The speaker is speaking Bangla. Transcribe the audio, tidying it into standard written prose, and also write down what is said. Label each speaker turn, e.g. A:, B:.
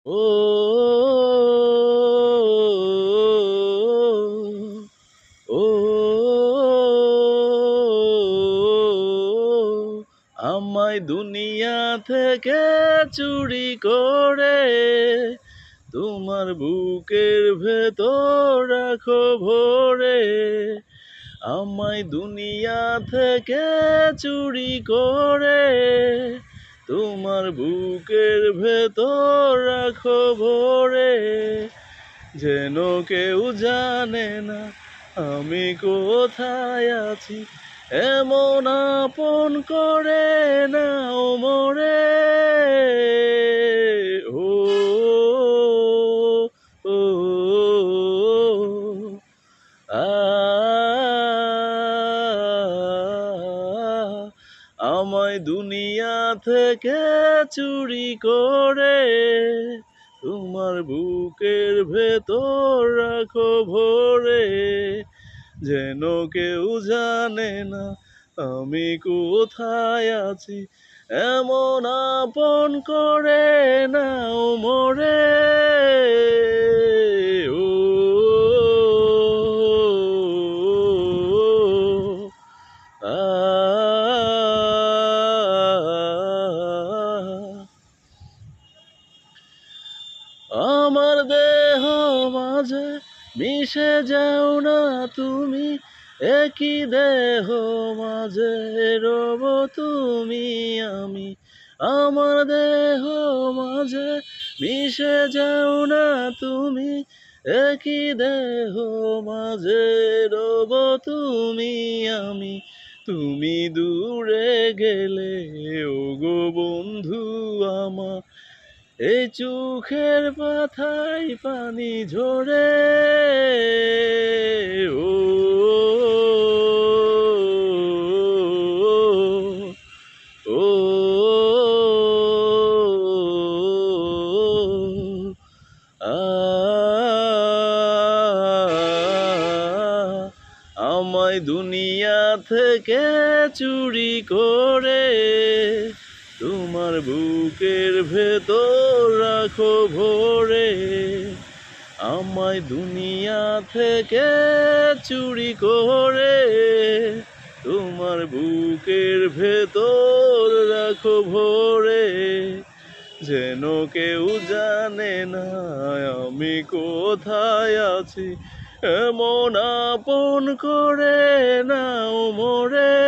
A: ও ও আমায় দুনিয়া থেকে চুরি করে তোমার বুকের ভেতর রাখো ভরে। আমায় দুনিয়া থেকে চুরি করে তোমার বুকের ভেতর রাখো ভরে। যেন কেউ জানে না আমি কোথায় আছি, এমন আপন করে নাও মোরে। ও ও আ আমায় দুনিয়া থেকে চুরি করে তোমার বুকের ভেতর রাখো ভরে। যেন কেউ জানে না আমি কোথায় আছি, এমন আপন করে নাও মোরে। ও আমার দেহ মাঝে মিশে যাও না তুমি, একই দেহ মাঝে রব তুমি আমি। আমার দেহ মাঝে মিশে যাও না তুমি, একই দেহ মাঝে রব তুমি আমি। তুমি দূরে গেলে ওগো বন্ধু আমার, এই চোখের পাথায় পানি ঝরে। ও ও আমায় দুনিয়া থেকে চুরি করে তোমার বুকের ভেতর রাখো ভরে। আমায় দুনিয়া থেকে চুরি করে তোমার বুকের ভেতর রাখো ভরে। যেন কেউ জানে না আমি কোথায় আছি, এমন আপন করে নাও মোরে।